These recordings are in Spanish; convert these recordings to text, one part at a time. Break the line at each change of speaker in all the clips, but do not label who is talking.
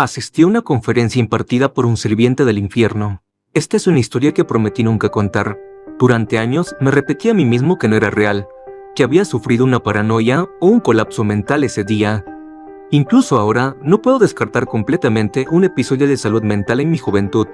Asistí a una conferencia impartida por un sirviente del infierno. Esta es una historia que prometí nunca contar. Durante años me repetí a mí mismo que no era real, que había sufrido una paranoia o un colapso mental ese día. Incluso ahora no puedo descartar completamente un episodio de salud mental en mi juventud,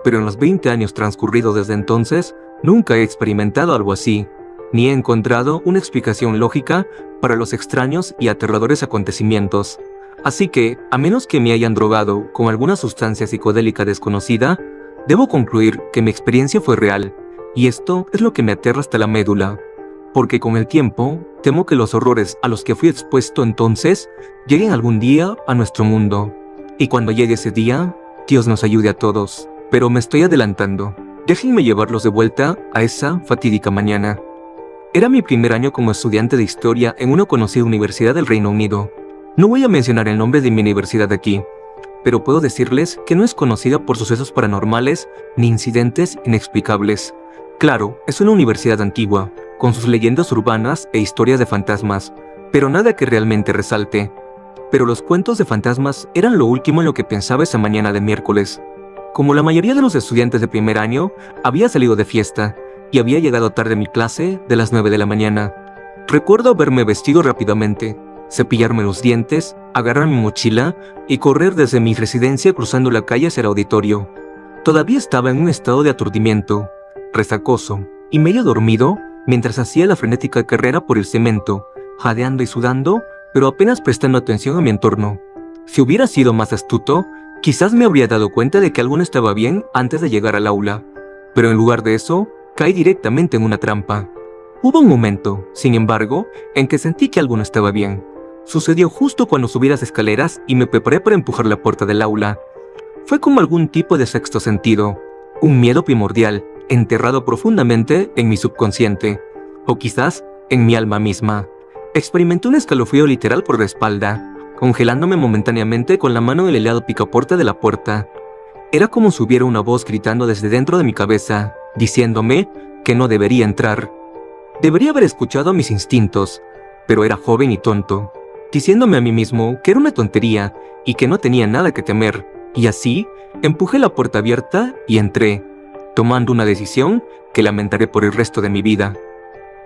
pero en los 20 años transcurridos desde entonces, nunca he experimentado algo así, ni he encontrado una explicación lógica para los extraños y aterradores acontecimientos. Así que, a menos que me hayan drogado con alguna sustancia psicodélica desconocida, debo concluir que mi experiencia fue real, y esto es lo que me aterra hasta la médula. Porque con el tiempo, temo que los horrores a los que fui expuesto entonces lleguen algún día a nuestro mundo. Y cuando llegue ese día, Dios nos ayude a todos. Pero me estoy adelantando. Déjenme llevarlos de vuelta a esa fatídica mañana. Era mi primer año como estudiante de historia en una conocida universidad del Reino Unido. No voy a mencionar el nombre de mi universidad aquí, pero puedo decirles que no es conocida por sucesos paranormales ni incidentes inexplicables. Claro, es una universidad antigua, con sus leyendas urbanas e historias de fantasmas, pero nada que realmente resalte. Pero los cuentos de fantasmas eran lo último en lo que pensaba esa mañana de miércoles. Como la mayoría de los estudiantes de primer año, había salido de fiesta y había llegado tarde a mi clase de las 9 de la mañana. Recuerdo haberme vestido rápidamente, cepillarme los dientes, agarrar mi mochila y correr desde mi residencia cruzando la calle hacia el auditorio. Todavía estaba en un estado de aturdimiento, resacoso y medio dormido mientras hacía la frenética carrera por el cemento, jadeando y sudando, pero apenas prestando atención a mi entorno. Si hubiera sido más astuto, quizás me habría dado cuenta de que algo no estaba bien antes de llegar al aula, pero en lugar de eso, caí directamente en una trampa. Hubo un momento, sin embargo, en que sentí que algo no estaba bien. Sucedió justo cuando subí las escaleras y me preparé para empujar la puerta del aula. Fue como algún tipo de sexto sentido, un miedo primordial, enterrado profundamente en mi subconsciente, o quizás en mi alma misma. Experimenté un escalofrío literal por la espalda, congelándome momentáneamente con la mano en el helado picaporte de la puerta. Era como si hubiera una voz gritando desde dentro de mi cabeza, diciéndome que no debería entrar. Debería haber escuchado a mis instintos, pero era joven y tonto, diciéndome a mí mismo que era una tontería y que no tenía nada que temer, y así empujé la puerta abierta y entré, tomando una decisión que lamentaré por el resto de mi vida.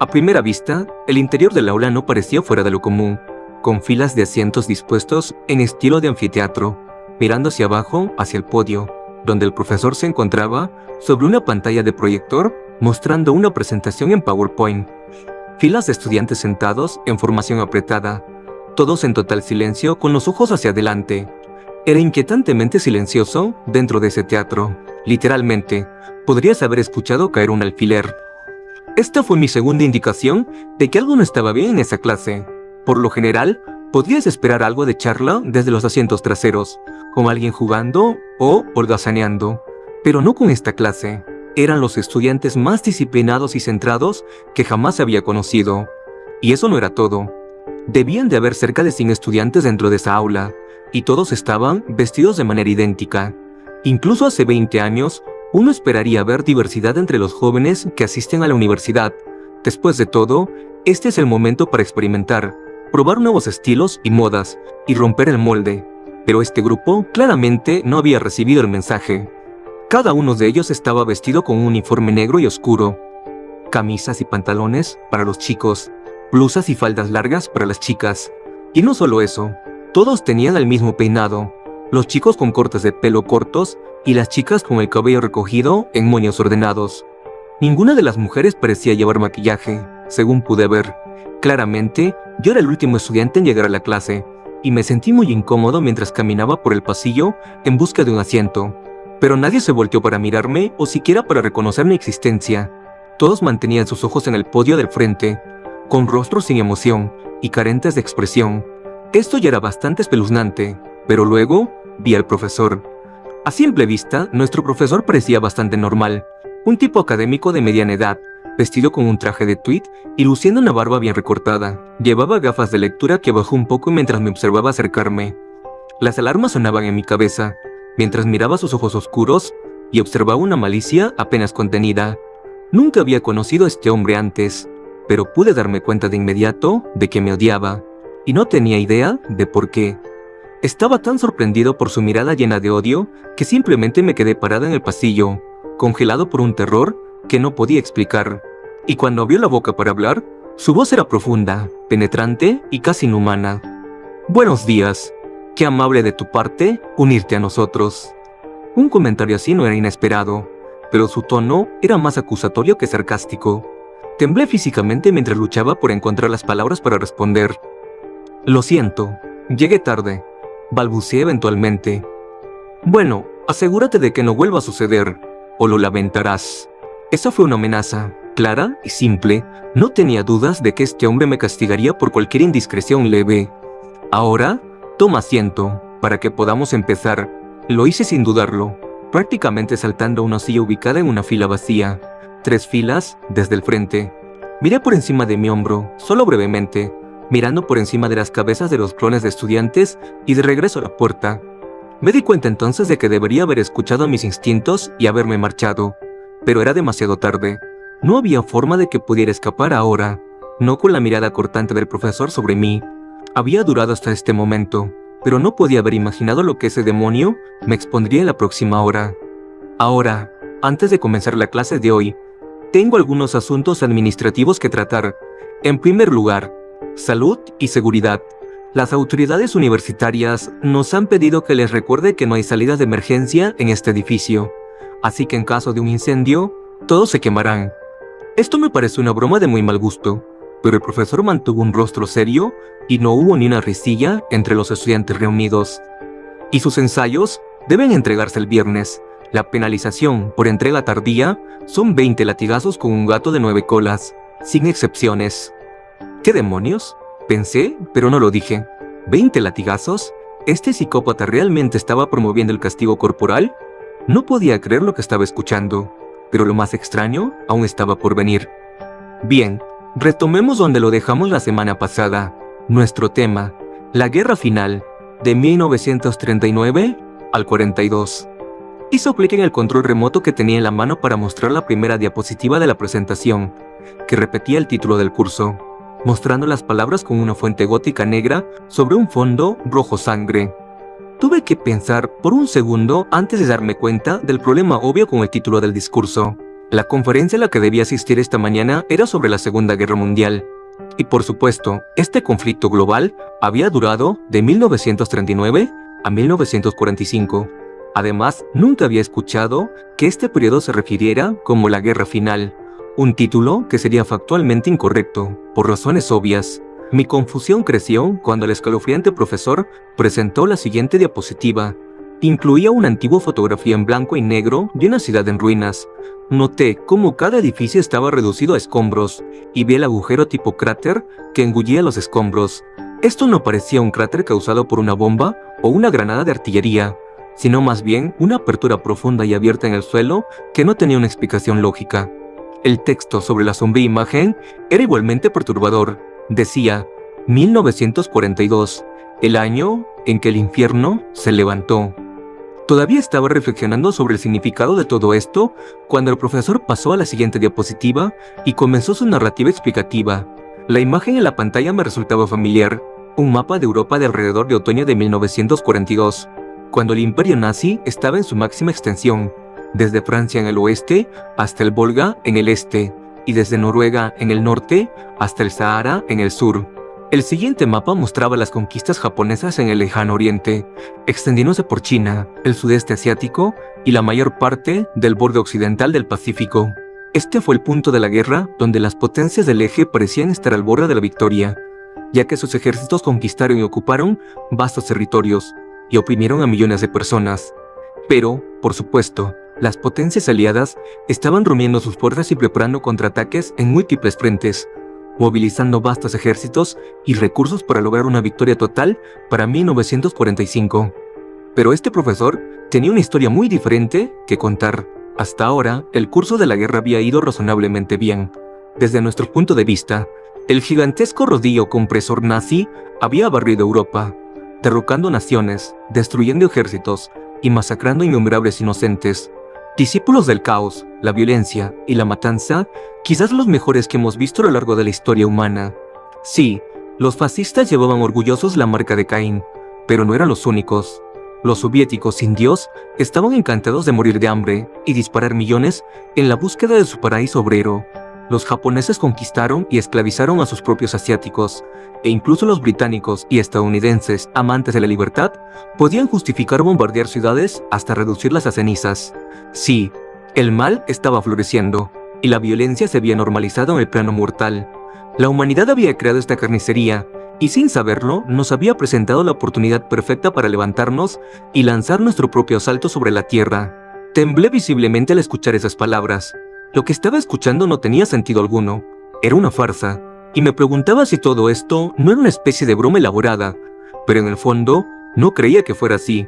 A primera vista, el interior del aula no parecía fuera de lo común, con filas de asientos dispuestos en estilo de anfiteatro, mirando hacia abajo hacia el podio, donde el profesor se encontraba sobre una pantalla de proyector mostrando una presentación en PowerPoint. Filas de estudiantes sentados en formación apretada, todos en total silencio con los ojos hacia adelante. Era inquietantemente silencioso dentro de ese teatro. Literalmente, podrías haber escuchado caer un alfiler. Esta fue mi segunda indicación de que algo no estaba bien en esa clase. Por lo general, podrías esperar algo de charla desde los asientos traseros, como alguien jugando o holgazaneando, pero no con esta clase. Eran los estudiantes más disciplinados y centrados que jamás había conocido. Y eso no era todo. Debían de haber cerca de 100 estudiantes dentro de esa aula, y todos estaban vestidos de manera idéntica. Incluso hace 20 años, uno esperaría ver diversidad entre los jóvenes que asisten a la universidad. Después de todo, este es el momento para experimentar, probar nuevos estilos y modas, y romper el molde. Pero este grupo claramente no había recibido el mensaje. Cada uno de ellos estaba vestido con un uniforme negro y oscuro. Camisas y pantalones para los chicos, blusas y faldas largas para las chicas. Y no solo eso, todos tenían el mismo peinado, los chicos con cortes de pelo cortos y las chicas con el cabello recogido en moños ordenados. Ninguna de las mujeres parecía llevar maquillaje, según pude ver. Claramente, yo era el último estudiante en llegar a la clase, y me sentí muy incómodo mientras caminaba por el pasillo en busca de un asiento. Pero nadie se volteó para mirarme o siquiera para reconocer mi existencia. Todos mantenían sus ojos en el podio del frente, con rostros sin emoción y carentes de expresión. Esto ya era bastante espeluznante, pero luego vi al profesor. A simple vista, nuestro profesor parecía bastante normal, un tipo académico de mediana edad, vestido con un traje de tweed y luciendo una barba bien recortada. Llevaba gafas de lectura que bajó un poco mientras me observaba acercarme. Las alarmas sonaban en mi cabeza, mientras miraba sus ojos oscuros y observaba una malicia apenas contenida. Nunca había conocido a este hombre antes, pero pude darme cuenta de inmediato de que me odiaba, y no tenía idea de por qué. Estaba tan sorprendido por su mirada llena de odio que simplemente me quedé parada en el pasillo, congelado por un terror que no podía explicar. Y cuando abrió la boca para hablar, su voz era profunda, penetrante y casi inhumana. «Buenos días. Qué amable de tu parte unirte a nosotros». Un comentario así no era inesperado, pero su tono era más acusatorio que sarcástico. Temblé físicamente mientras luchaba por encontrar las palabras para responder. «Lo siento, llegué tarde», balbuceé eventualmente. «Bueno, asegúrate de que no vuelva a suceder, o lo lamentarás». Esa fue una amenaza, clara y simple. No tenía dudas de que este hombre me castigaría por cualquier indiscreción leve. «Ahora, toma asiento, para que podamos empezar». Lo hice sin dudarlo, prácticamente saltando a una silla ubicada en una fila vacía. 3 filas desde el frente. Miré por encima de mi hombro, solo brevemente, mirando por encima de las cabezas de los clones de estudiantes y de regreso a la puerta. Me di cuenta entonces de que debería haber escuchado a mis instintos y haberme marchado, pero era demasiado tarde. No había forma de que pudiera escapar ahora, no con la mirada cortante del profesor sobre mí. Había durado hasta este momento, pero no podía haber imaginado lo que ese demonio me expondría en la próxima hora. Ahora, antes de comenzar la clase de hoy, tengo algunos asuntos administrativos que tratar. En primer lugar, salud y seguridad. Las autoridades universitarias nos han pedido que les recuerde que no hay salidas de emergencia en este edificio, así que en caso de un incendio, todos se quemarán. Esto me parece una broma de muy mal gusto, pero el profesor mantuvo un rostro serio y no hubo ni una risilla entre los estudiantes reunidos. Y sus ensayos deben entregarse el viernes. La penalización por entrega tardía son 20 latigazos con un gato de 9 colas, sin excepciones. ¿Qué demonios?, pensé, pero no lo dije. ¿20 latigazos? ¿Este psicópata realmente estaba promoviendo el castigo corporal? No podía creer lo que estaba escuchando, pero lo más extraño aún estaba por venir. Bien, retomemos donde lo dejamos la semana pasada. Nuestro tema, la guerra final, de 1939 al 42. Hizo clic en el control remoto que tenía en la mano para mostrar la primera diapositiva de la presentación, que repetía el título del curso, mostrando las palabras con una fuente gótica negra sobre un fondo rojo sangre. Tuve que pensar por un segundo antes de darme cuenta del problema obvio con el título del discurso. La conferencia a la que debía asistir esta mañana era sobre la Segunda Guerra Mundial. Y por supuesto, este conflicto global había durado de 1939 a 1945. Además, nunca había escuchado que este periodo se refiriera como la Guerra Final, un título que sería factualmente incorrecto, por razones obvias. Mi confusión creció cuando el escalofriante profesor presentó la siguiente diapositiva. Incluía una antigua fotografía en blanco y negro de una ciudad en ruinas. Noté cómo cada edificio estaba reducido a escombros y vi el agujero tipo cráter que engullía los escombros. Esto no parecía un cráter causado por una bomba o una granada de artillería, sino más bien una apertura profunda y abierta en el suelo que no tenía una explicación lógica. El texto sobre la sombría imagen era igualmente perturbador. Decía, 1942, el año en que el infierno se levantó. Todavía estaba reflexionando sobre el significado de todo esto cuando el profesor pasó a la siguiente diapositiva y comenzó su narrativa explicativa. La imagen en la pantalla me resultaba familiar, un mapa de Europa de alrededor de otoño de 1942, cuando el imperio nazi estaba en su máxima extensión, desde Francia en el oeste hasta el Volga en el este, y desde Noruega en el norte hasta el Sahara en el sur. El siguiente mapa mostraba las conquistas japonesas en el lejano oriente, extendiéndose por China, el sudeste asiático y la mayor parte del borde occidental del Pacífico. Este fue el punto de la guerra donde las potencias del eje parecían estar al borde de la victoria, ya que sus ejércitos conquistaron y ocuparon vastos territorios y oprimieron a millones de personas. Pero, por supuesto, las potencias aliadas estaban reuniendo sus fuerzas y preparando contraataques en múltiples frentes, movilizando vastos ejércitos y recursos para lograr una victoria total para 1945. Pero este profesor tenía una historia muy diferente que contar. Hasta ahora, el curso de la guerra había ido razonablemente bien. Desde nuestro punto de vista, el gigantesco rodillo compresor nazi había barrido Europa, derrocando naciones, destruyendo ejércitos y masacrando innumerables inocentes. Discípulos del caos, la violencia y la matanza, quizás los mejores que hemos visto a lo largo de la historia humana. Sí, los fascistas llevaban orgullosos la marca de Caín, Pero no eran los únicos. Los soviéticos sin Dios estaban encantados de morir de hambre y disparar millones en la búsqueda de su paraíso obrero. Los japoneses conquistaron y esclavizaron a sus propios asiáticos, e incluso los británicos y estadounidenses, amantes de la libertad, podían justificar bombardear ciudades hasta reducirlas a cenizas. Sí, el mal estaba floreciendo, y la violencia se había normalizado en el plano mortal. La humanidad había creado esta carnicería, y sin saberlo, nos había presentado la oportunidad perfecta para levantarnos y lanzar nuestro propio asalto sobre la tierra. Temblé visiblemente al escuchar esas palabras. Lo que estaba escuchando no tenía sentido alguno. Era una farsa, y me preguntaba si todo esto no era una especie de broma elaborada, pero en el fondo no creía que fuera así.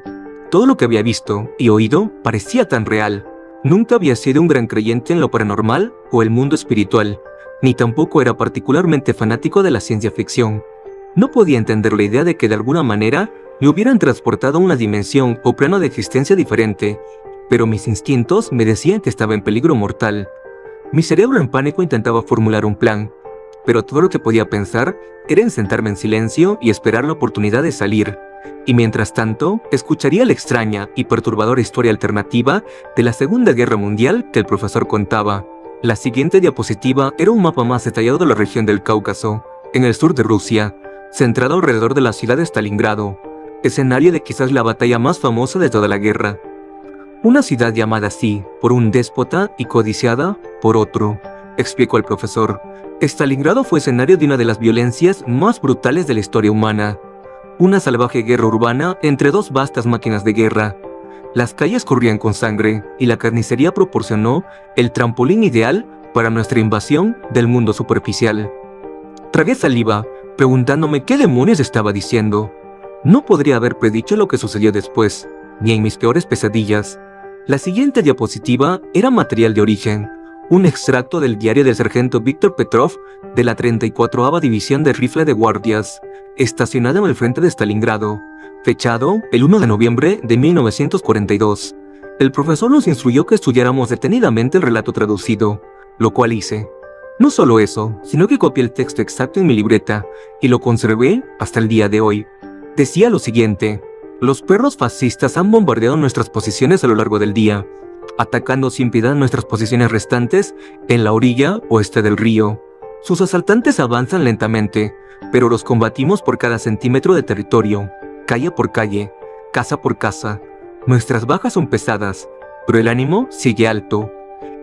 Todo lo que había visto y oído parecía tan real. Nunca había sido un gran creyente en lo paranormal o el mundo espiritual, ni tampoco era particularmente fanático de la ciencia ficción. No podía entender la idea de que de alguna manera me hubieran transportado a una dimensión o plano de existencia diferente, pero mis instintos me decían que estaba en peligro mortal. Mi cerebro en pánico intentaba formular un plan, pero todo lo que podía pensar era en sentarme en silencio y esperar la oportunidad de salir. Y mientras tanto, escucharía la extraña y perturbadora historia alternativa de la Segunda Guerra Mundial que el profesor contaba. La siguiente diapositiva era un mapa más detallado de la región del Cáucaso, en el sur de Rusia, centrado alrededor de la ciudad de Stalingrado, escenario de quizás la batalla más famosa de toda la guerra. Una ciudad llamada así por un déspota y codiciada por otro, explicó el profesor. Stalingrado fue escenario de una de las violencias más brutales de la historia humana. Una salvaje guerra urbana entre dos vastas máquinas de guerra. Las calles corrían con sangre y la carnicería proporcionó el trampolín ideal para nuestra invasión del mundo superficial. Tragué saliva, preguntándome qué demonios estaba diciendo. No podría haber predicho lo que sucedió después, ni en mis peores pesadillas. La siguiente diapositiva era material de origen, un extracto del diario del sargento Víctor Petrov de la 34ª División de Rifle de Guardias, estacionada en el frente de Stalingrado, fechado el 1 de noviembre de 1942. El profesor nos instruyó que estudiáramos detenidamente el relato traducido, lo cual hice. No solo eso, sino que copié el texto exacto en mi libreta y lo conservé hasta el día de hoy. Decía lo siguiente: los perros fascistas han bombardeado nuestras posiciones a lo largo del día, atacando sin piedad nuestras posiciones restantes en la orilla oeste del río. Sus asaltantes avanzan lentamente, pero los combatimos por cada centímetro de territorio, calle por calle, casa por casa. Nuestras bajas son pesadas, pero el ánimo sigue alto.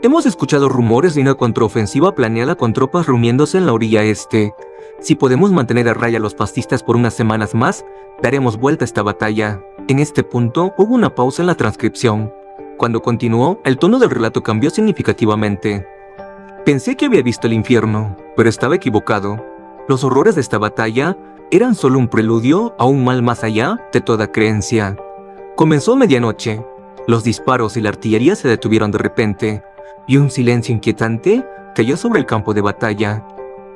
Hemos escuchado rumores de una contraofensiva planeada con tropas reuniéndose en la orilla este. Si podemos mantener a raya a los fascistas por unas semanas más, daremos vuelta a esta batalla. En este punto hubo una pausa en la transcripción. Cuando continuó, el tono del relato cambió significativamente. Pensé que había visto el infierno, pero estaba equivocado. Los horrores de esta batalla eran solo un preludio a un mal más allá de toda creencia. Comenzó medianoche. Los disparos y la artillería se detuvieron de repente, y un silencio inquietante cayó sobre el campo de batalla.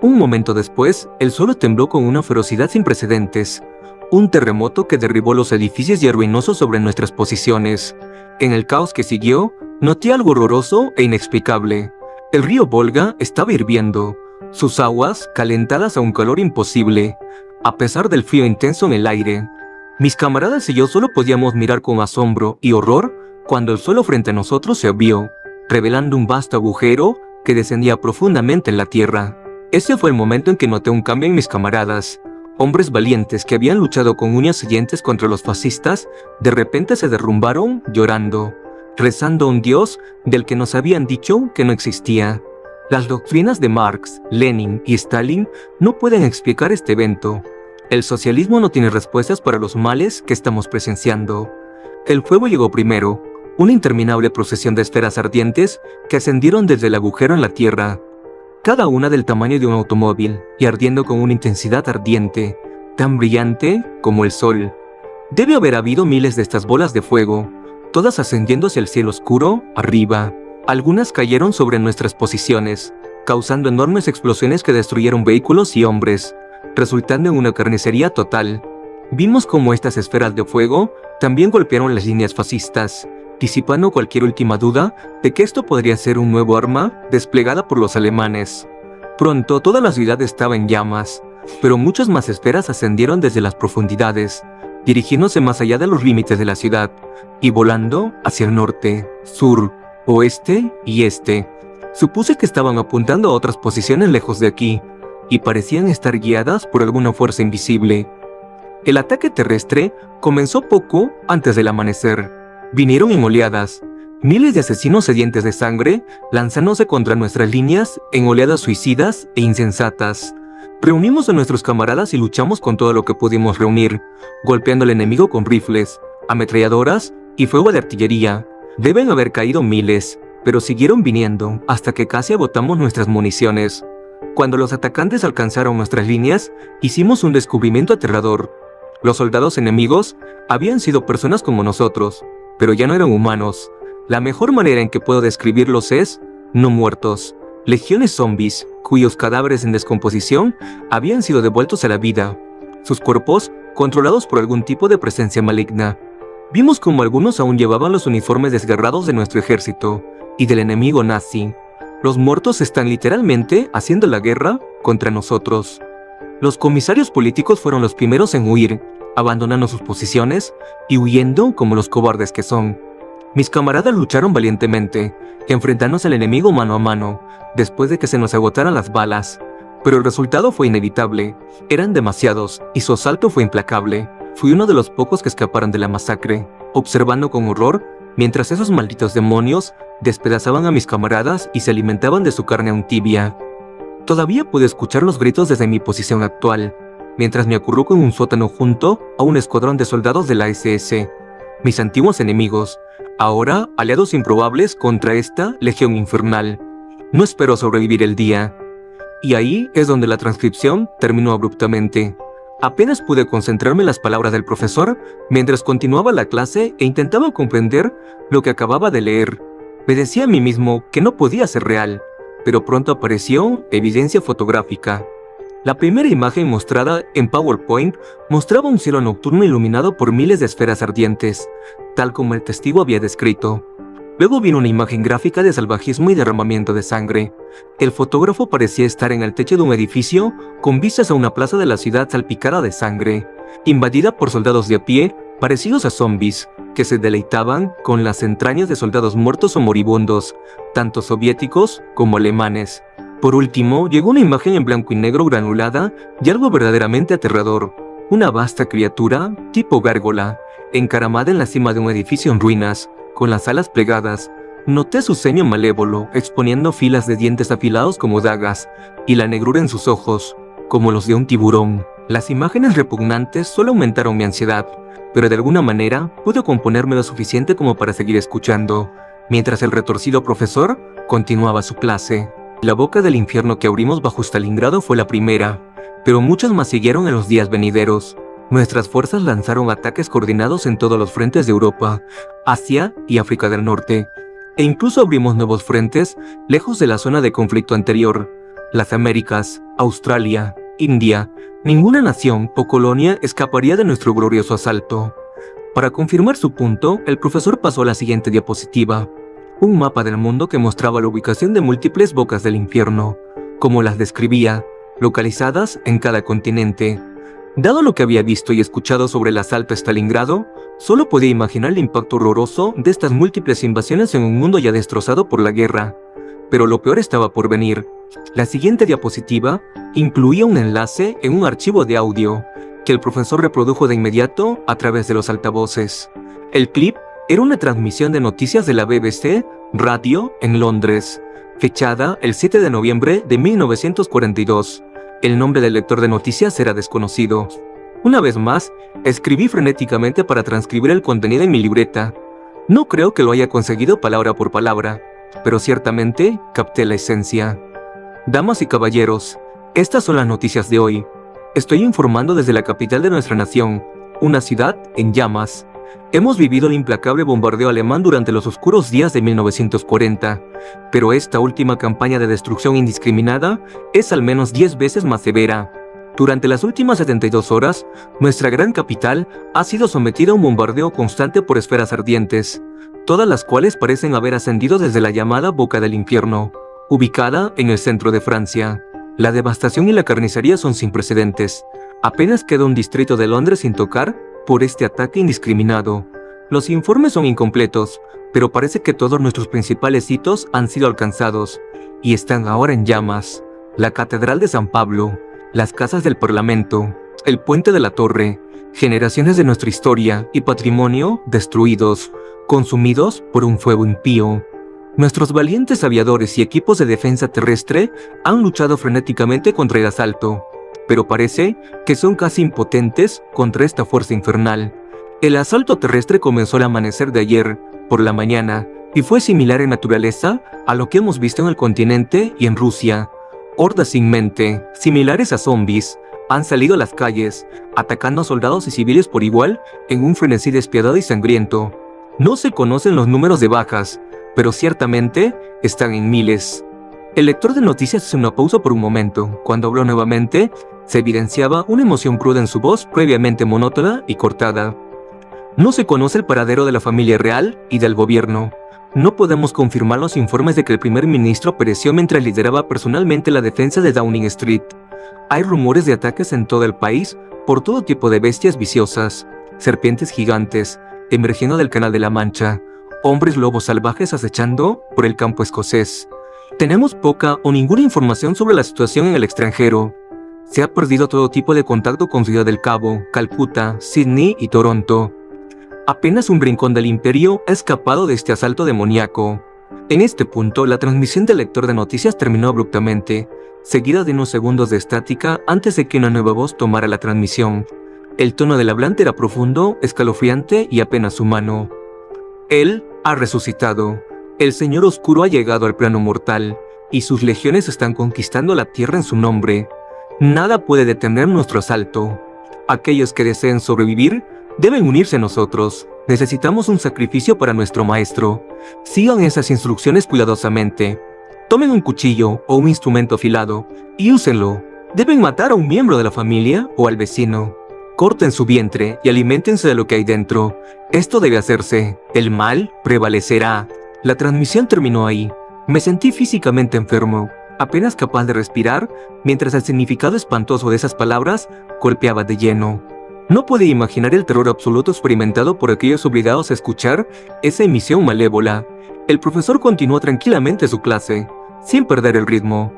Un momento después, el suelo tembló con una ferocidad sin precedentes. Un terremoto que derribó los edificios y ruinosos sobre nuestras posiciones. En el caos que siguió, noté algo horroroso e inexplicable. El río Volga estaba hirviendo, sus aguas calentadas a un calor imposible, a pesar del frío intenso en el aire. Mis camaradas y yo solo podíamos mirar con asombro y horror cuando el suelo frente a nosotros se abrió, revelando un vasto agujero que descendía profundamente en la tierra. Ese fue el momento en que noté un cambio en mis camaradas. Hombres valientes que habían luchado con uñas y dientes contra los fascistas, de repente se derrumbaron llorando, rezando a un Dios del que nos habían dicho que no existía. Las doctrinas de Marx, Lenin y Stalin no pueden explicar este evento. El socialismo no tiene respuestas para los males que estamos presenciando. El fuego llegó primero, una interminable procesión de esferas ardientes que ascendieron desde el agujero en la tierra, cada una del tamaño de un automóvil y ardiendo con una intensidad ardiente, tan brillante como el sol. Debe haber habido miles de estas bolas de fuego, todas ascendiendo hacia el cielo oscuro, arriba. Algunas cayeron sobre nuestras posiciones, causando enormes explosiones que destruyeron vehículos y hombres, resultando en una carnicería total. Vimos cómo estas esferas de fuego también golpearon las líneas fascistas, disipando cualquier última duda de que esto podría ser un nuevo arma desplegada por los alemanes. Pronto toda la ciudad estaba en llamas, pero muchas más esferas ascendieron desde las profundidades, dirigiéndose más allá de los límites de la ciudad y volando hacia el norte, sur, oeste y este. Supuse que estaban apuntando a otras posiciones lejos de aquí y parecían estar guiadas por alguna fuerza invisible. El ataque terrestre comenzó poco antes del amanecer. Vinieron en oleadas, miles de asesinos sedientos de sangre lanzándose contra nuestras líneas en oleadas suicidas e insensatas. Reunimos a nuestros camaradas y luchamos con todo lo que pudimos reunir, golpeando al enemigo con rifles, ametralladoras y fuego de artillería. Deben haber caído miles, pero siguieron viniendo hasta que casi agotamos nuestras municiones. Cuando los atacantes alcanzaron nuestras líneas, hicimos un descubrimiento aterrador. Los soldados enemigos habían sido personas como nosotros, pero ya no eran humanos. La mejor manera en que puedo describirlos es no muertos. Legiones zombies, cuyos cadáveres en descomposición habían sido devueltos a la vida. Sus cuerpos controlados por algún tipo de presencia maligna. Vimos como algunos aún llevaban los uniformes desgarrados de nuestro ejército y del enemigo nazi. Los muertos están literalmente haciendo la guerra contra nosotros. Los comisarios políticos fueron los primeros en huir, abandonando sus posiciones y huyendo como los cobardes que son. Mis camaradas lucharon valientemente, enfrentándose al enemigo mano a mano, después de que se nos agotaran las balas. Pero el resultado fue inevitable. Eran demasiados y su asalto fue implacable. Fui uno de los pocos que escaparon de la masacre, observando con horror mientras esos malditos demonios despedazaban a mis camaradas y se alimentaban de su carne aún tibia. Todavía pude escuchar los gritos desde mi posición actual, mientras me acurruco en un sótano junto a un escuadrón de soldados de la SS, mis antiguos enemigos, ahora aliados improbables contra esta legión infernal. No espero sobrevivir el día. Y ahí es donde la transcripción terminó abruptamente. Apenas pude concentrarme en las palabras del profesor mientras continuaba la clase e intentaba comprender lo que acababa de leer. Me decía a mí mismo que no podía ser real, pero pronto apareció evidencia fotográfica. La primera imagen mostrada en PowerPoint mostraba un cielo nocturno iluminado por miles de esferas ardientes, tal como el testigo había descrito. Luego vino una imagen gráfica de salvajismo y derramamiento de sangre. El fotógrafo parecía estar en el techo de un edificio con vistas a una plaza de la ciudad salpicada de sangre, invadida por soldados de a pie parecidos a zombies, que se deleitaban con las entrañas de soldados muertos o moribundos, tanto soviéticos como alemanes. Por último, llegó una imagen en blanco y negro granulada y algo verdaderamente aterrador. Una vasta criatura, tipo gárgola, encaramada en la cima de un edificio en ruinas, con las alas plegadas. Noté su ceño malévolo, exponiendo filas de dientes afilados como dagas, y la negrura en sus ojos, como los de un tiburón. Las imágenes repugnantes solo aumentaron mi ansiedad, pero de alguna manera pude componerme lo suficiente como para seguir escuchando, mientras el retorcido profesor continuaba su clase. La boca del infierno que abrimos bajo Stalingrado fue la primera, pero muchas más siguieron en los días venideros. Nuestras fuerzas lanzaron ataques coordinados en todos los frentes de Europa, Asia y África del Norte, e incluso abrimos nuevos frentes lejos de la zona de conflicto anterior. Las Américas, Australia, India, ninguna nación o colonia escaparía de nuestro glorioso asalto. Para confirmar su punto, el profesor pasó a la siguiente diapositiva. Un mapa del mundo que mostraba la ubicación de múltiples bocas del infierno, como las describía, localizadas en cada continente. Dado lo que había visto y escuchado sobre el asalto a Stalingrado, solo podía imaginar el impacto horroroso de estas múltiples invasiones en un mundo ya destrozado por la guerra. Pero lo peor estaba por venir. La siguiente diapositiva incluía un enlace en un archivo de audio, que el profesor reprodujo de inmediato a través de los altavoces. El clip era una transmisión de noticias de la BBC Radio en Londres, fechada el 7 de noviembre de 1942. El nombre del lector de noticias era desconocido. Una vez más, escribí frenéticamente para transcribir el contenido en mi libreta. No creo que lo haya conseguido palabra por palabra, pero ciertamente capté la esencia. Damas y caballeros, estas son las noticias de hoy. Estoy informando desde la capital de nuestra nación, una ciudad en llamas. Hemos vivido el implacable bombardeo alemán durante los oscuros días de 1940, pero esta última campaña de destrucción indiscriminada es al menos 10 veces más severa. Durante las últimas 72 horas, nuestra gran capital ha sido sometida a un bombardeo constante por esferas ardientes, todas las cuales parecen haber ascendido desde la llamada Boca del Infierno, ubicada en el centro de Francia. La devastación y la carnicería son sin precedentes. Apenas queda un distrito de Londres sin tocar, por este ataque indiscriminado. Los informes son incompletos, pero parece que todos nuestros principales hitos han sido alcanzados y están ahora en llamas. La Catedral de San Pablo, las casas del Parlamento, el puente de la Torre, generaciones de nuestra historia y patrimonio destruidos, consumidos por un fuego impío. Nuestros valientes aviadores y equipos de defensa terrestre han luchado frenéticamente contra el asalto, pero parece que son casi impotentes contra esta fuerza infernal. El asalto terrestre comenzó al amanecer de ayer, por la mañana, y fue similar en naturaleza a lo que hemos visto en el continente y en Rusia. Hordas sin mente, similares a zombies, han salido a las calles, atacando a soldados y civiles por igual en un frenesí despiadado y sangriento. No se conocen los números de bajas, pero ciertamente están en miles. El lector de noticias hace una pausa por un momento. Cuando habló nuevamente, se evidenciaba una emoción cruda en su voz previamente monótona y cortada. No se conoce el paradero de la familia real y del gobierno. No podemos confirmar los informes de que el primer ministro pereció mientras lideraba personalmente la defensa de Downing Street. Hay rumores de ataques en todo el país por todo tipo de bestias viciosas, serpientes gigantes emergiendo del Canal de la Mancha, hombres lobos salvajes acechando por el campo escocés. Tenemos poca o ninguna información sobre la situación en el extranjero. Se ha perdido todo tipo de contacto con Ciudad del Cabo, Calcuta, Sydney y Toronto. Apenas un rincón del imperio ha escapado de este asalto demoníaco. En este punto, la transmisión del lector de noticias terminó abruptamente, seguida de unos segundos de estática antes de que una nueva voz tomara la transmisión. El tono del hablante era profundo, escalofriante y apenas humano. Él ha resucitado. El Señor Oscuro ha llegado al plano mortal, y sus legiones están conquistando la tierra en su nombre. Nada puede detener nuestro asalto. Aquellos que deseen sobrevivir deben unirse a nosotros. Necesitamos un sacrificio para nuestro maestro. Sigan esas instrucciones cuidadosamente. Tomen un cuchillo o un instrumento afilado y úsenlo. Deben matar a un miembro de la familia o al vecino. Corten su vientre y aliméntense de lo que hay dentro. Esto debe hacerse. El mal prevalecerá. La transmisión terminó ahí. Me sentí físicamente enfermo, apenas capaz de respirar, mientras el significado espantoso de esas palabras golpeaba de lleno. No podía imaginar el terror absoluto experimentado por aquellos obligados a escuchar esa emisión malévola. El profesor continuó tranquilamente su clase, sin perder el ritmo.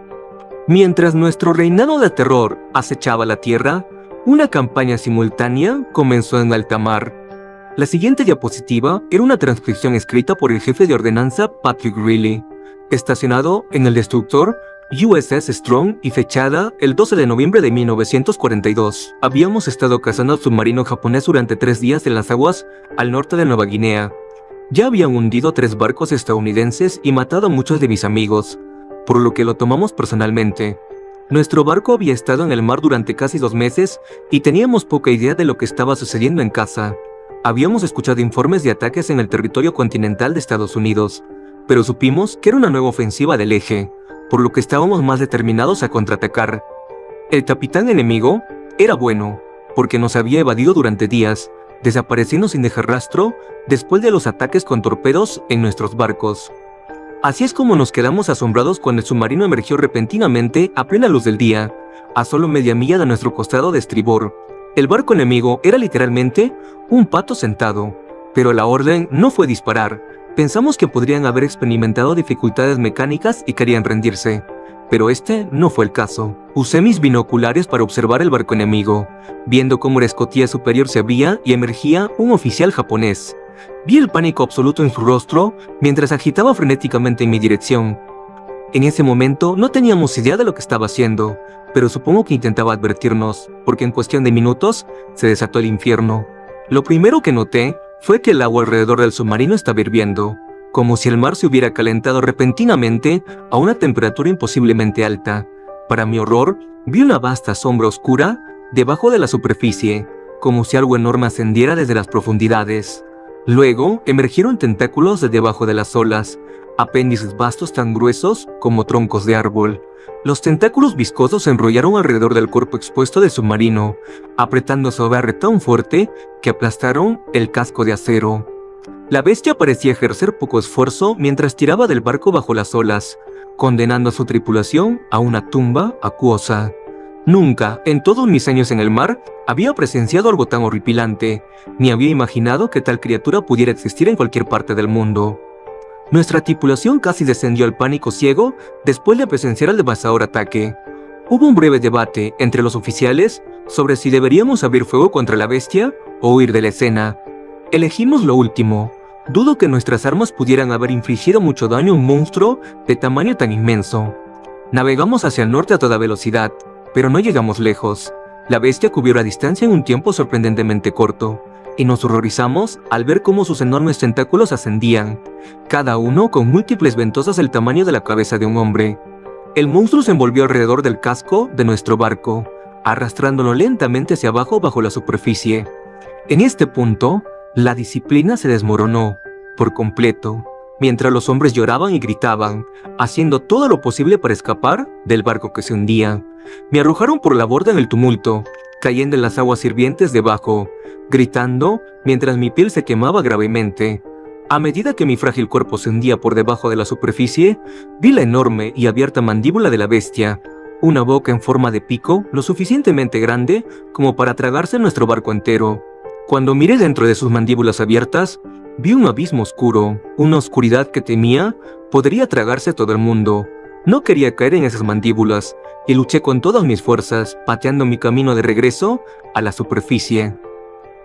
Mientras nuestro reinado de terror acechaba la tierra, una campaña simultánea comenzó en alta mar. La siguiente diapositiva era una transcripción escrita por el jefe de ordenanza Patrick Greeley, estacionado en el destructor USS Strong y fechada el 12 de noviembre de 1942. Habíamos estado cazando al submarino japonés durante 3 días en las aguas al norte de Nueva Guinea. Ya habían hundido 3 barcos estadounidenses y matado a muchos de mis amigos, por lo que lo tomamos personalmente. Nuestro barco había estado en el mar durante casi 2 meses y teníamos poca idea de lo que estaba sucediendo en casa. Habíamos escuchado informes de ataques en el territorio continental de Estados Unidos, pero supimos que era una nueva ofensiva del eje, por lo que estábamos más determinados a contraatacar. El capitán enemigo era bueno, porque nos había evadido durante días, desapareciendo sin dejar rastro después de los ataques con torpedos en nuestros barcos. Así es como nos quedamos asombrados cuando el submarino emergió repentinamente a plena luz del día, a solo media milla de nuestro costado de estribor. El barco enemigo era literalmente un pato sentado, pero la orden no fue disparar. Pensamos que podrían haber experimentado dificultades mecánicas y querían rendirse, pero este no fue el caso. Usé mis binoculares para observar el barco enemigo, viendo cómo la escotilla superior se abría y emergía un oficial japonés. Vi el pánico absoluto en su rostro mientras agitaba frenéticamente en mi dirección. En ese momento no teníamos idea de lo que estaba haciendo, pero supongo que intentaba advertirnos, porque en cuestión de minutos se desató el infierno. Lo primero que noté fue que el agua alrededor del submarino estaba hirviendo, como si el mar se hubiera calentado repentinamente a una temperatura imposiblemente alta. Para mi horror, vi una vasta sombra oscura debajo de la superficie, como si algo enorme ascendiera desde las profundidades. Luego, emergieron tentáculos de debajo de las olas, apéndices vastos tan gruesos como troncos de árbol. Los tentáculos viscosos se enrollaron alrededor del cuerpo expuesto del submarino, apretando su agarre tan fuerte que aplastaron el casco de acero. La bestia parecía ejercer poco esfuerzo mientras tiraba del barco bajo las olas, condenando a su tripulación a una tumba acuosa. Nunca, en todos mis años en el mar, había presenciado algo tan horripilante, ni había imaginado que tal criatura pudiera existir en cualquier parte del mundo. Nuestra tripulación casi descendió al pánico ciego después de presenciar el devastador ataque. Hubo un breve debate entre los oficiales sobre si deberíamos abrir fuego contra la bestia o huir de la escena. Elegimos lo último. Dudo que nuestras armas pudieran haber infligido mucho daño a un monstruo de tamaño tan inmenso. Navegamos hacia el norte a toda velocidad, pero no llegamos lejos. La bestia cubrió la distancia en un tiempo sorprendentemente corto, y nos horrorizamos al ver cómo sus enormes tentáculos ascendían, cada uno con múltiples ventosas del tamaño de la cabeza de un hombre. El monstruo se envolvió alrededor del casco de nuestro barco, arrastrándolo lentamente hacia abajo bajo la superficie. En este punto, la disciplina se desmoronó por completo, mientras los hombres lloraban y gritaban, haciendo todo lo posible para escapar del barco que se hundía. Me arrojaron por la borda en el tumulto, cayendo en las aguas hirvientes debajo, gritando mientras mi piel se quemaba gravemente. A medida que mi frágil cuerpo se hundía por debajo de la superficie, vi la enorme y abierta mandíbula de la bestia, una boca en forma de pico lo suficientemente grande como para tragarse nuestro barco entero. Cuando miré dentro de sus mandíbulas abiertas, vi un abismo oscuro, una oscuridad que temía podría tragarse a todo el mundo. No quería caer en esas mandíbulas, y luché con todas mis fuerzas, pateando mi camino de regreso a la superficie.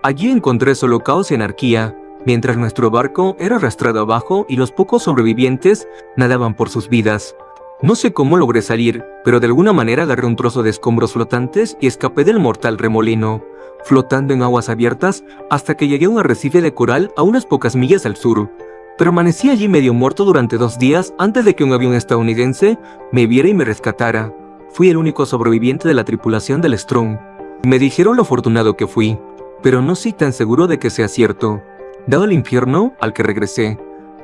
Allí encontré solo caos y anarquía, mientras nuestro barco era arrastrado abajo y los pocos sobrevivientes nadaban por sus vidas. No sé cómo logré salir, pero de alguna manera agarré un trozo de escombros flotantes y escapé del mortal remolino, flotando en aguas abiertas hasta que llegué a un arrecife de coral a unas pocas millas al sur. Permanecí allí medio muerto durante 2 días antes de que un avión estadounidense me viera y me rescatara. Fui el único sobreviviente de la tripulación del Strong. Me dijeron lo afortunado que fui, pero no estoy tan seguro de que sea cierto, dado el infierno al que regresé.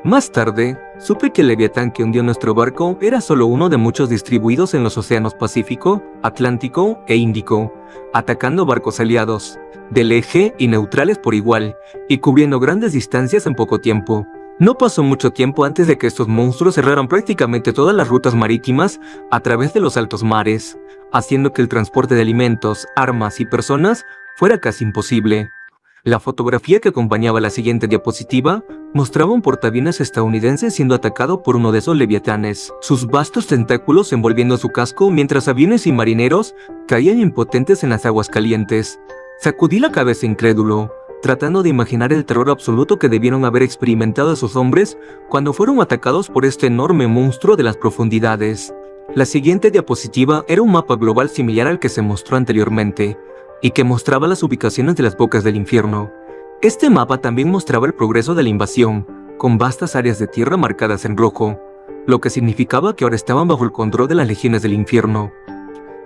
Más tarde, supe que el leviatán que hundió nuestro barco era solo uno de muchos distribuidos en los océanos Pacífico, Atlántico e Índico, atacando barcos aliados, del eje y neutrales por igual, y cubriendo grandes distancias en poco tiempo. No pasó mucho tiempo antes de que estos monstruos cerraran prácticamente todas las rutas marítimas a través de los altos mares, haciendo que el transporte de alimentos, armas y personas fuera casi imposible. La fotografía que acompañaba la siguiente diapositiva mostraba un portaaviones estadounidense siendo atacado por uno de esos leviatanes, sus vastos tentáculos envolviendo su casco mientras aviones y marineros caían impotentes en las aguas calientes. Sacudí la cabeza incrédulo, tratando de imaginar el terror absoluto que debieron haber experimentado esos hombres cuando fueron atacados por este enorme monstruo de las profundidades. La siguiente diapositiva era un mapa global similar al que se mostró anteriormente, y que mostraba las ubicaciones de las bocas del infierno. Este mapa también mostraba el progreso de la invasión, con vastas áreas de tierra marcadas en rojo, lo que significaba que ahora estaban bajo el control de las legiones del infierno.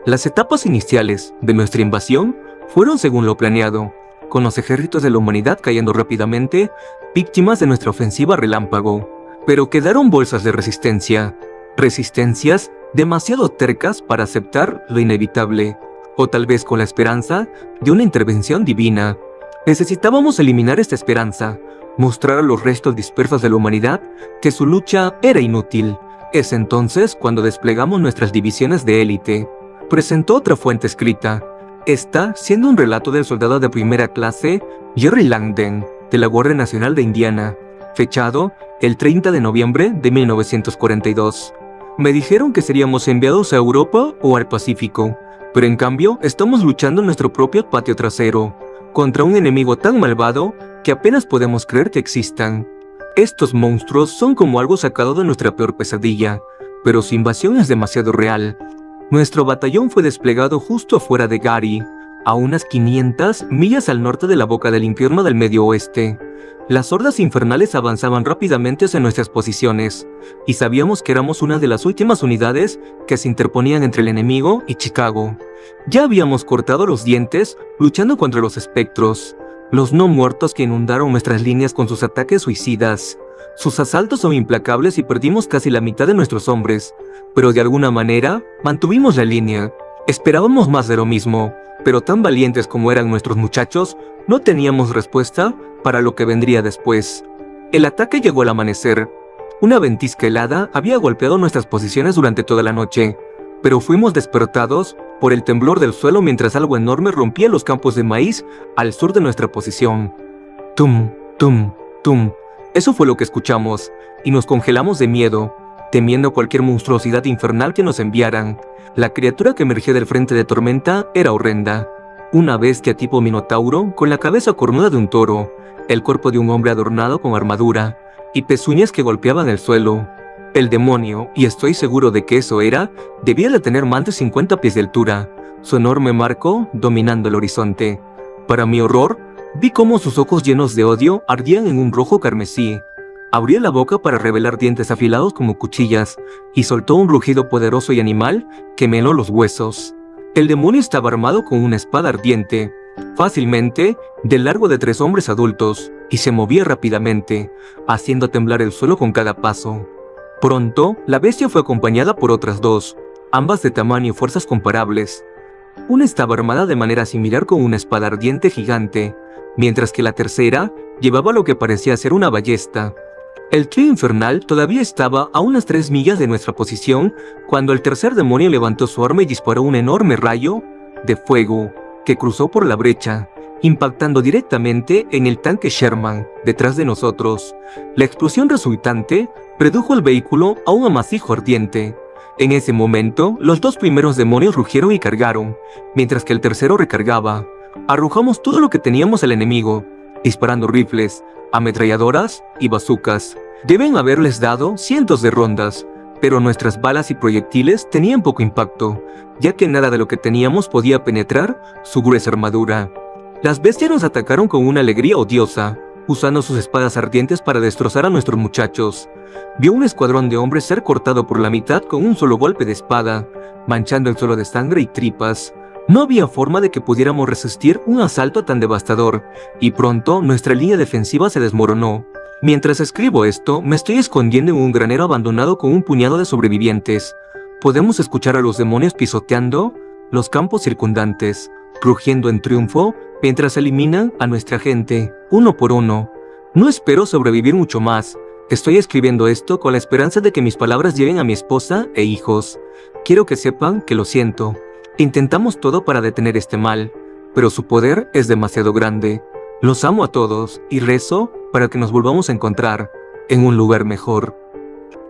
Las etapas iniciales de nuestra invasión fueron según lo planeado, con los ejércitos de la humanidad cayendo rápidamente, víctimas de nuestra ofensiva relámpago. Pero quedaron bolsas de resistencias demasiado tercas para aceptar lo inevitable, o tal vez con la esperanza de una intervención divina. Necesitábamos eliminar esta esperanza, mostrar a los restos dispersos de la humanidad que su lucha era inútil. Es entonces cuando desplegamos nuestras divisiones de élite. Presentó otra fuente escrita, esta siendo un relato del soldado de primera clase Jerry Langdon, de la Guardia Nacional de Indiana, fechado el 30 de noviembre de 1942. Me dijeron que seríamos enviados a Europa o al Pacífico, pero en cambio estamos luchando en nuestro propio patio trasero, contra un enemigo tan malvado que apenas podemos creer que existan. Estos monstruos son como algo sacado de nuestra peor pesadilla, pero su invasión es demasiado real. Nuestro batallón fue desplegado justo afuera de Gary, a unas 500 millas al norte de la boca del infierno del Medio Oeste. Las hordas infernales avanzaban rápidamente hacia nuestras posiciones, y sabíamos que éramos una de las últimas unidades que se interponían entre el enemigo y Chicago. Ya habíamos cortado los dientes luchando contra los espectros, los no muertos que inundaron nuestras líneas con sus ataques suicidas. Sus asaltos son implacables y perdimos casi la mitad de nuestros hombres, pero de alguna manera mantuvimos la línea. Esperábamos más de lo mismo, pero tan valientes como eran nuestros muchachos, no teníamos respuesta para lo que vendría después. El ataque llegó al amanecer. Una ventisca helada había golpeado nuestras posiciones durante toda la noche, pero fuimos despertados por el temblor del suelo mientras algo enorme rompía los campos de maíz al sur de nuestra posición. Tum, tum, tum. Eso fue lo que escuchamos, y nos congelamos de miedo, temiendo cualquier monstruosidad infernal que nos enviaran. La criatura que emergió del frente de tormenta era horrenda. Una bestia tipo minotauro, con la cabeza cornuda de un toro, el cuerpo de un hombre adornado con armadura, y pezuñas que golpeaban el suelo. El demonio, y estoy seguro de que eso era, debía de tener más de 50 pies de altura, su enorme marco dominando el horizonte. Para mi horror, vi cómo sus ojos llenos de odio ardían en un rojo carmesí. Abrió la boca para revelar dientes afilados como cuchillas, y soltó un rugido poderoso y animal que me heló los huesos. El demonio estaba armado con una espada ardiente, fácilmente del largo de 3 hombres adultos, y se movía rápidamente, haciendo temblar el suelo con cada paso. Pronto, la bestia fue acompañada por otras 2, ambas de tamaño y fuerzas comparables. Una estaba armada de manera similar con una espada ardiente gigante, mientras que la tercera llevaba lo que parecía ser una ballesta. El trío infernal todavía estaba a unas 3 millas de nuestra posición cuando el tercer demonio levantó su arma y disparó un enorme rayo de fuego que cruzó por la brecha, impactando directamente en el tanque Sherman detrás de nosotros. La explosión resultante redujo el vehículo a un amasijo ardiente. En ese momento, los 2 primeros demonios rugieron y cargaron, mientras que el tercero recargaba. Arrojamos todo lo que teníamos al enemigo, disparando rifles, ametralladoras y bazucas. Deben haberles dado cientos de rondas, pero nuestras balas y proyectiles tenían poco impacto, ya que nada de lo que teníamos podía penetrar su gruesa armadura. Las bestias nos atacaron con una alegría odiosa, usando sus espadas ardientes para destrozar a nuestros muchachos. Vio un escuadrón de hombres ser cortado por la mitad con un solo golpe de espada, manchando el suelo de sangre y tripas. No había forma de que pudiéramos resistir un asalto tan devastador, y pronto nuestra línea defensiva se desmoronó. Mientras escribo esto, me estoy escondiendo en un granero abandonado con un puñado de sobrevivientes. Podemos escuchar a los demonios pisoteando los campos circundantes, rugiendo en triunfo mientras eliminan a nuestra gente, uno por uno. No espero sobrevivir mucho más. Estoy escribiendo esto con la esperanza de que mis palabras lleguen a mi esposa e hijos. Quiero que sepan que lo siento. Intentamos todo para detener este mal, pero su poder es demasiado grande. Los amo a todos y rezo para que nos volvamos a encontrar en un lugar mejor.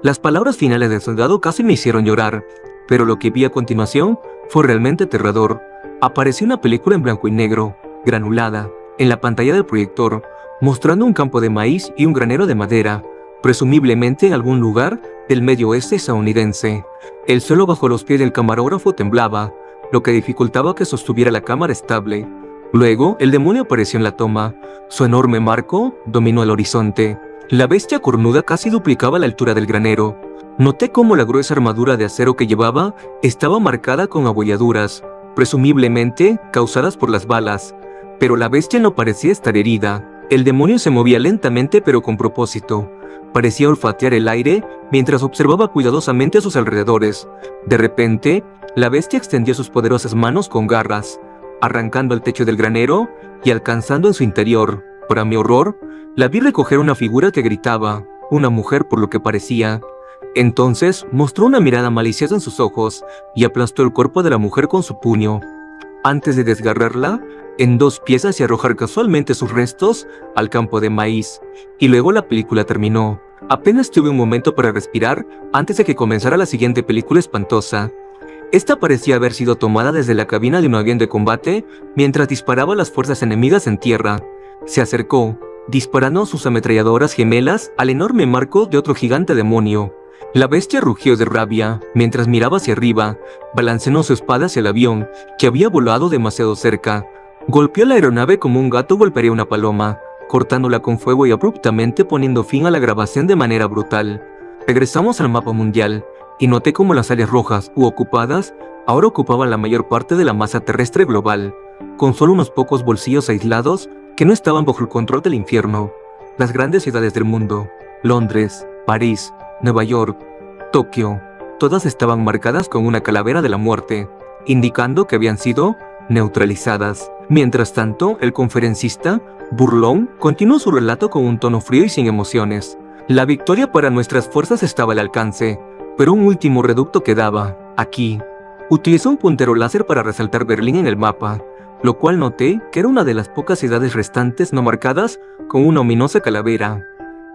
Las palabras finales del soldado casi me hicieron llorar, pero lo que vi a continuación fue realmente aterrador. Apareció una película en blanco y negro, granulada, en la pantalla del proyector, mostrando un campo de maíz y un granero de madera, presumiblemente en algún lugar del medio oeste estadounidense. El suelo bajo los pies del camarógrafo temblaba, lo que dificultaba que sostuviera la cámara estable. Luego, el demonio apareció en la toma. Su enorme marco dominó el horizonte. La bestia cornuda casi duplicaba la altura del granero. Noté cómo la gruesa armadura de acero que llevaba estaba marcada con abolladuras, presumiblemente causadas por las balas, pero la bestia no parecía estar herida. El demonio se movía lentamente pero con propósito. Parecía olfatear el aire mientras observaba cuidadosamente a sus alrededores. De repente, la bestia extendió sus poderosas manos con garras, arrancando el techo del granero y alcanzando en su interior. Para mi horror, la vi recoger una figura que gritaba, una mujer por lo que parecía. Entonces mostró una mirada maliciosa en sus ojos y aplastó el cuerpo de la mujer con su puño, antes de desgarrarla en 2 piezas y arrojar casualmente sus restos al campo de maíz. Y luego la película terminó. Apenas tuve un momento para respirar antes de que comenzara la siguiente película espantosa. Esta parecía haber sido tomada desde la cabina de un avión de combate mientras disparaba a las fuerzas enemigas en tierra. Se acercó, disparando sus ametralladoras gemelas al enorme marco de otro gigante demonio. La bestia rugió de rabia mientras miraba hacia arriba, balanceando su espada hacia el avión, que había volado demasiado cerca. Golpeó la aeronave como un gato golpearía una paloma, cortándola con fuego y abruptamente poniendo fin a la grabación de manera brutal. Regresamos al mapa mundial, y noté cómo las áreas rojas u ocupadas ahora ocupaban la mayor parte de la masa terrestre global, con solo unos pocos bolsillos aislados que no estaban bajo el control del infierno. Las grandes ciudades del mundo, Londres, París, Nueva York, Tokio, todas estaban marcadas con una calavera de la muerte, indicando que habían sido neutralizadas. Mientras tanto, el conferencista, burlón, continuó su relato con un tono frío y sin emociones. La victoria para nuestras fuerzas estaba al alcance, pero un último reducto quedaba, aquí. Utilicé un puntero láser para resaltar Berlín en el mapa, lo cual noté que era una de las pocas ciudades restantes no marcadas con una ominosa calavera.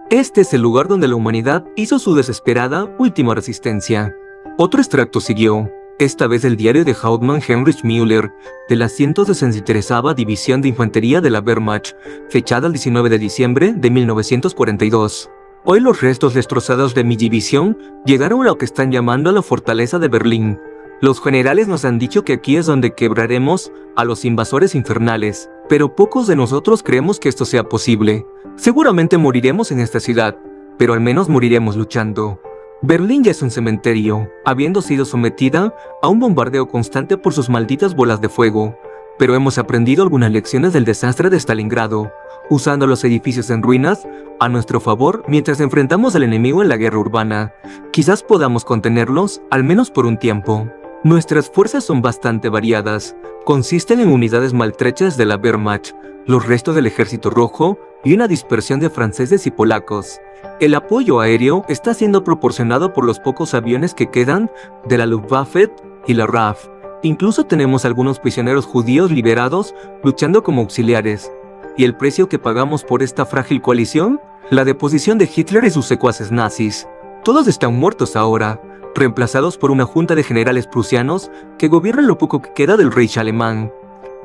Este es el lugar donde la humanidad hizo su desesperada última resistencia. Otro extracto siguió, esta vez del diario de Hauptmann Heinrich Müller, de la 163ª División de Infantería de la Wehrmacht, fechada el 19 de diciembre de 1942. Hoy los restos destrozados de mi división llegaron a lo que están llamando la fortaleza de Berlín. Los generales nos han dicho que aquí es donde quebraremos a los invasores infernales, pero pocos de nosotros creemos que esto sea posible. Seguramente moriremos en esta ciudad, pero al menos moriremos luchando. Berlín ya es un cementerio, habiendo sido sometida a un bombardeo constante por sus malditas bolas de fuego, pero hemos aprendido algunas lecciones del desastre de Stalingrado, usando los edificios en ruinas a nuestro favor mientras enfrentamos al enemigo en la guerra urbana. Quizás podamos contenerlos, al menos por un tiempo. Nuestras fuerzas son bastante variadas, consisten en unidades maltrechas de la Wehrmacht, los restos del Ejército Rojo y una dispersión de franceses y polacos. El apoyo aéreo está siendo proporcionado por los pocos aviones que quedan de la Luftwaffe y la RAF. Incluso tenemos algunos prisioneros judíos liberados luchando como auxiliares. ¿Y el precio que pagamos por esta frágil coalición? La deposición de Hitler y sus secuaces nazis. Todos están muertos ahora, reemplazados por una junta de generales prusianos que gobiernan lo poco que queda del Reich alemán.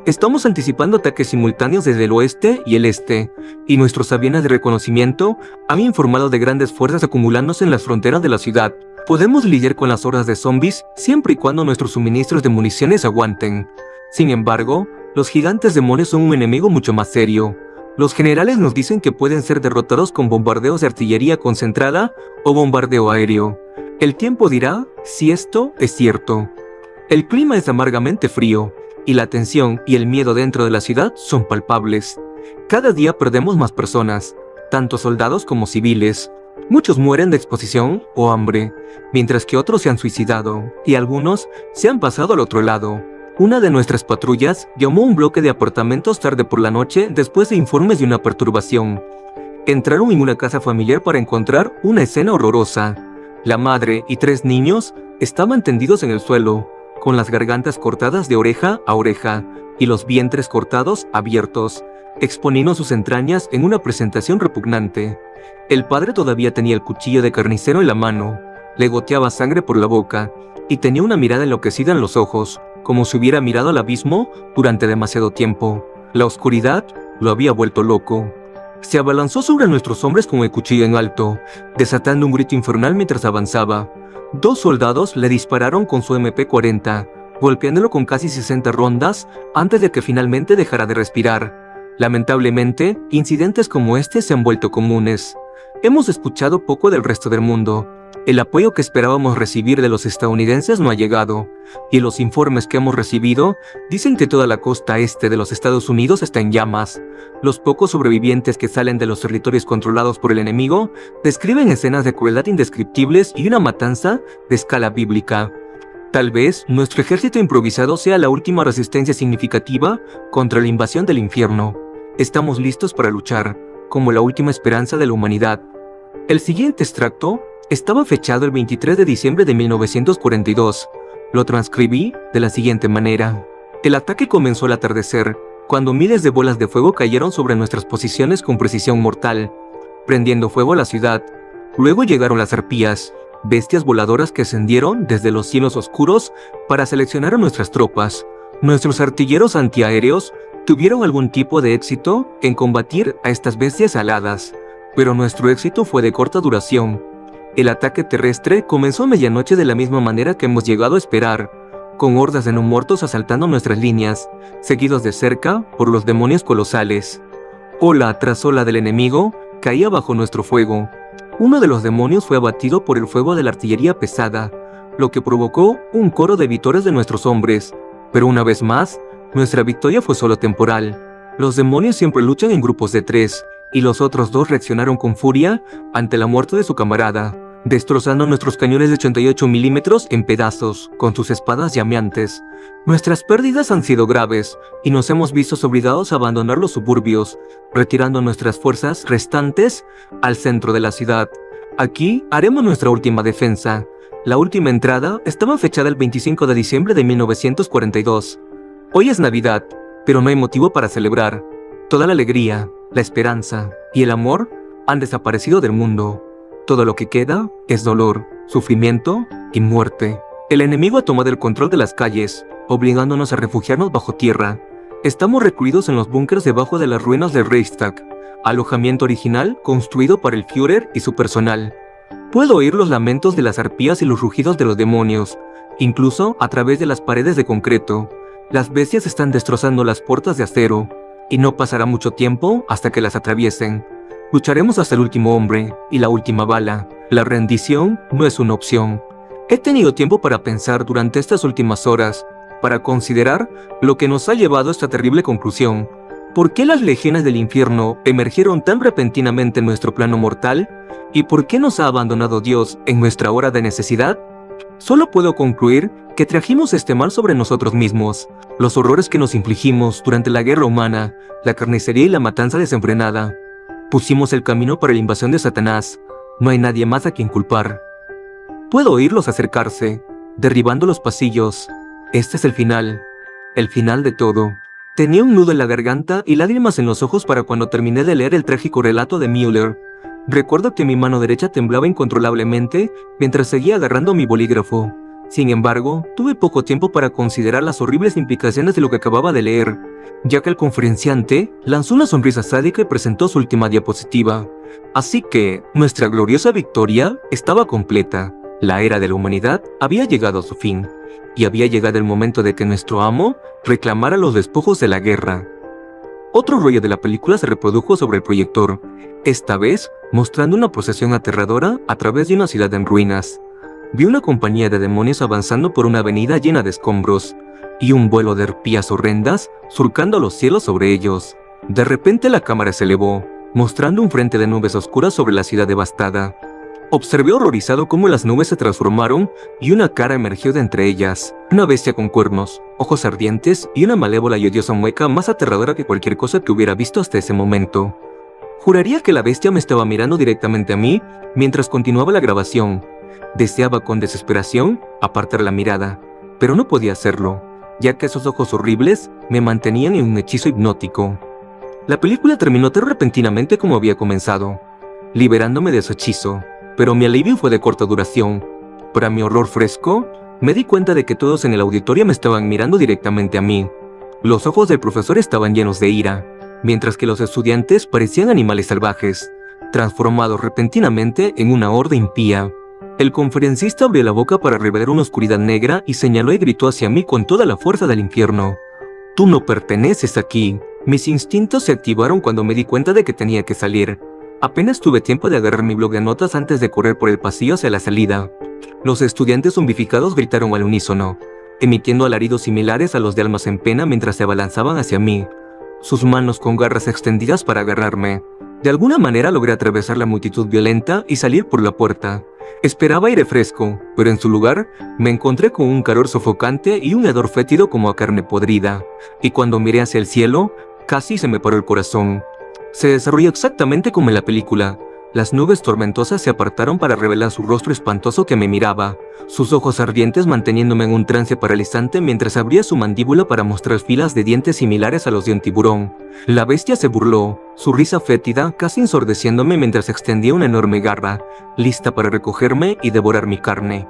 Estamos anticipando ataques simultáneos desde el oeste y el este, y nuestros aviones de reconocimiento han informado de grandes fuerzas acumulándose en las fronteras de la ciudad. Podemos lidiar con las hordas de zombies siempre y cuando nuestros suministros de municiones aguanten. Sin embargo, los gigantes demonios son un enemigo mucho más serio. Los generales nos dicen que pueden ser derrotados con bombardeos de artillería concentrada o bombardeo aéreo. El tiempo dirá si esto es cierto. El clima es amargamente frío, y la tensión y el miedo dentro de la ciudad son palpables. Cada día perdemos más personas, tanto soldados como civiles. Muchos mueren de exposición o hambre, mientras que otros se han suicidado, y algunos se han pasado al otro lado. Una de nuestras patrullas llamó a un bloque de apartamentos tarde por la noche después de informes de una perturbación. Entraron en una casa familiar para encontrar una escena horrorosa. La madre y 3 niños estaban tendidos en el suelo, con las gargantas cortadas de oreja a oreja y los vientres cortados abiertos, exponiendo sus entrañas en una presentación repugnante. El padre todavía tenía el cuchillo de carnicero en la mano, le goteaba sangre por la boca y tenía una mirada enloquecida en los ojos, como si hubiera mirado al abismo durante demasiado tiempo. La oscuridad lo había vuelto loco. Se abalanzó sobre nuestros hombres con el cuchillo en alto, desatando un grito infernal mientras avanzaba. 2 soldados le dispararon con su MP-40, golpeándolo con casi 60 rondas antes de que finalmente dejara de respirar. Lamentablemente, incidentes como este se han vuelto comunes. Hemos escuchado poco del resto del mundo. El apoyo que esperábamos recibir de los estadounidenses no ha llegado, y los informes que hemos recibido dicen que toda la costa este de los Estados Unidos está en llamas. Los pocos sobrevivientes que salen de los territorios controlados por el enemigo describen escenas de crueldad indescriptibles y una matanza de escala bíblica. Tal vez nuestro ejército improvisado sea la última resistencia significativa contra la invasión del infierno. Estamos listos para luchar, como la última esperanza de la humanidad. El siguiente extracto estaba fechado el 23 de diciembre de 1942. Lo transcribí de la siguiente manera. El ataque comenzó al atardecer, cuando miles de bolas de fuego cayeron sobre nuestras posiciones con precisión mortal, prendiendo fuego a la ciudad. Luego llegaron las arpías, bestias voladoras que ascendieron desde los cielos oscuros para seleccionar a nuestras tropas. Nuestros artilleros antiaéreos tuvieron algún tipo de éxito en combatir a estas bestias aladas, pero nuestro éxito fue de corta duración. El ataque terrestre comenzó a medianoche de la misma manera que hemos llegado a esperar, con hordas de no muertos asaltando nuestras líneas, seguidos de cerca por los demonios colosales. Ola tras ola del enemigo caía bajo nuestro fuego. Uno de los demonios fue abatido por el fuego de la artillería pesada, lo que provocó un coro de victorias de nuestros hombres, pero una vez más, nuestra victoria fue solo temporal. Los demonios siempre luchan en grupos de 3, y los otros 2 reaccionaron con furia ante la muerte de su camarada, destrozando nuestros cañones de 88 milímetros en pedazos con sus espadas llameantes. Nuestras pérdidas han sido graves y nos hemos visto obligados a abandonar los suburbios, retirando nuestras fuerzas restantes al centro de la ciudad. Aquí haremos nuestra última defensa. La última entrada estaba fechada el 25 de diciembre de 1942. Hoy es Navidad, pero no hay motivo para celebrar. Toda la alegría, la esperanza y el amor han desaparecido del mundo. Todo lo que queda es dolor, sufrimiento y muerte. El enemigo ha tomado el control de las calles, obligándonos a refugiarnos bajo tierra. Estamos recluidos en los búnkers debajo de las ruinas del Reichstag, alojamiento original construido para el Führer y su personal. Puedo oír los lamentos de las arpías y los rugidos de los demonios, incluso a través de las paredes de concreto. Las bestias están destrozando las puertas de acero, y no pasará mucho tiempo hasta que las atraviesen. Lucharemos hasta el último hombre y la última bala. La rendición no es una opción. He tenido tiempo para pensar durante estas últimas horas, para considerar lo que nos ha llevado a esta terrible conclusión. ¿Por qué las legiones del infierno emergieron tan repentinamente en nuestro plano mortal? ¿Y por qué nos ha abandonado Dios en nuestra hora de necesidad? Solo puedo concluir que trajimos este mal sobre nosotros mismos. Los horrores que nos infligimos durante la guerra humana, la carnicería y la matanza desenfrenada. Pusimos el camino para la invasión de Satanás. No hay nadie más a quien culpar. Puedo oírlos acercarse, derribando los pasillos. Este es el final de todo. Tenía un nudo en la garganta y lágrimas en los ojos para cuando terminé de leer el trágico relato de Müller. Recuerdo que mi mano derecha temblaba incontrolablemente mientras seguía agarrando mi bolígrafo. Sin embargo, tuve poco tiempo para considerar las horribles implicaciones de lo que acababa de leer, ya que el conferenciante lanzó una sonrisa sádica y presentó su última diapositiva. Así que, nuestra gloriosa victoria estaba completa. La era de la humanidad había llegado a su fin, y había llegado el momento de que nuestro amo reclamara los despojos de la guerra. Otro rollo de la película se reprodujo sobre el proyector, esta vez mostrando una procesión aterradora a través de una ciudad en ruinas. Vi una compañía de demonios avanzando por una avenida llena de escombros, y un vuelo de arpías horrendas surcando los cielos sobre ellos. De repente la cámara se elevó, mostrando un frente de nubes oscuras sobre la ciudad devastada. Observé horrorizado cómo las nubes se transformaron y una cara emergió de entre ellas. Una bestia con cuernos, ojos ardientes y una malévola y odiosa mueca más aterradora que cualquier cosa que hubiera visto hasta ese momento. Juraría que la bestia me estaba mirando directamente a mí mientras continuaba la grabación. Deseaba con desesperación apartar la mirada, pero no podía hacerlo, ya que esos ojos horribles me mantenían en un hechizo hipnótico. La película terminó tan repentinamente como había comenzado, liberándome de su hechizo. Pero mi alivio fue de corta duración. Para mi horror fresco, me di cuenta de que todos en el auditorio me estaban mirando directamente a mí. Los ojos del profesor estaban llenos de ira, mientras que los estudiantes parecían animales salvajes, transformados repentinamente en una horda impía. El conferencista abrió la boca para revelar una oscuridad negra y señaló y gritó hacia mí con toda la fuerza del infierno. «Tú no perteneces aquí». Mis instintos se activaron cuando me di cuenta de que tenía que salir. Apenas tuve tiempo de agarrar mi bloc de notas antes de correr por el pasillo hacia la salida. Los estudiantes zombificados gritaron al unísono, emitiendo alaridos similares a los de almas en pena mientras se abalanzaban hacia mí, sus manos con garras extendidas para agarrarme. De alguna manera logré atravesar la multitud violenta y salir por la puerta. Esperaba aire fresco, pero en su lugar me encontré con un calor sofocante y un hedor fétido como a carne podrida, y cuando miré hacia el cielo, casi se me paró el corazón. Se desarrolló exactamente como en la película. Las nubes tormentosas se apartaron para revelar su rostro espantoso que me miraba, sus ojos ardientes manteniéndome en un trance paralizante mientras abría su mandíbula para mostrar filas de dientes similares a los de un tiburón. La bestia se burló, su risa fétida casi ensordeciéndome mientras extendía una enorme garra, lista para recogerme y devorar mi carne.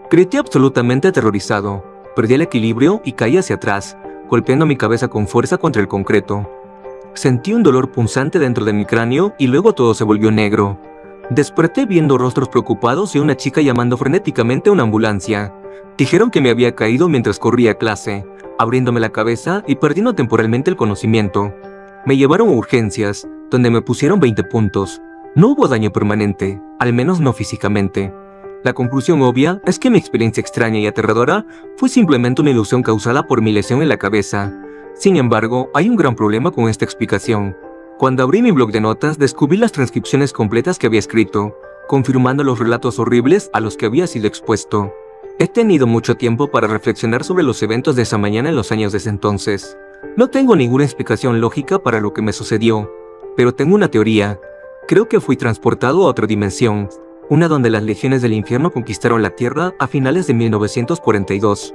Grité absolutamente aterrorizado, perdí el equilibrio y caí hacia atrás, golpeando mi cabeza con fuerza contra el concreto. Sentí un dolor punzante dentro de mi cráneo y luego todo se volvió negro. Desperté viendo rostros preocupados y una chica llamando frenéticamente a una ambulancia. Dijeron que me había caído mientras corría a clase, abriéndome la cabeza y perdiendo temporalmente el conocimiento. Me llevaron a urgencias, donde me pusieron 20 puntos. No hubo daño permanente, al menos no físicamente. La conclusión obvia es que mi experiencia extraña y aterradora fue simplemente una ilusión causada por mi lesión en la cabeza. Sin embargo, hay un gran problema con esta explicación. Cuando abrí mi bloc de notas, descubrí las transcripciones completas que había escrito, confirmando los relatos horribles a los que había sido expuesto. He tenido mucho tiempo para reflexionar sobre los eventos de esa mañana en los años desde entonces. No tengo ninguna explicación lógica para lo que me sucedió, pero tengo una teoría. Creo que fui transportado a otra dimensión, una donde las legiones del infierno conquistaron la Tierra a finales de 1942.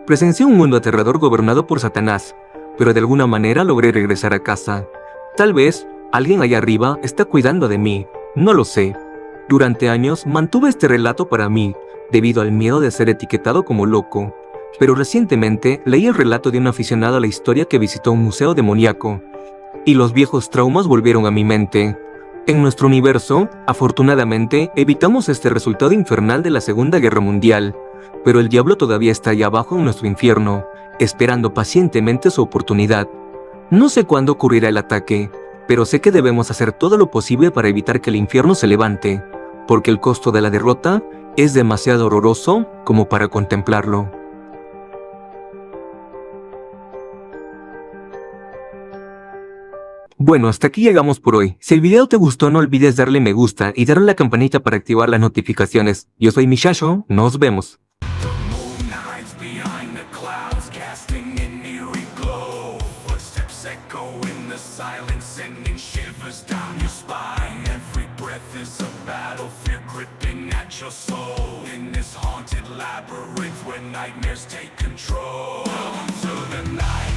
Presencié un mundo aterrador gobernado por Satanás, pero de alguna manera logré regresar a casa. Tal vez alguien allá arriba está cuidando de mí, no lo sé. Durante años mantuve este relato para mí, debido al miedo de ser etiquetado como loco. Pero recientemente leí el relato de un aficionado a la historia que visitó un museo demoníaco, y los viejos traumas volvieron a mi mente. En nuestro universo, afortunadamente, evitamos este resultado infernal de la Segunda Guerra Mundial, pero el diablo todavía está allá abajo en nuestro infierno, esperando pacientemente su oportunidad. No sé cuándo ocurrirá el ataque, pero sé que debemos hacer todo lo posible para evitar que el infierno se levante, porque el costo de la derrota es demasiado horroroso como para contemplarlo. Bueno, hasta aquí llegamos por hoy. Si el video te gustó, no olvides darle me gusta y darle a la campanita para activar las notificaciones. Yo soy Mishasho, nos vemos.
Nightmares take control. To the night.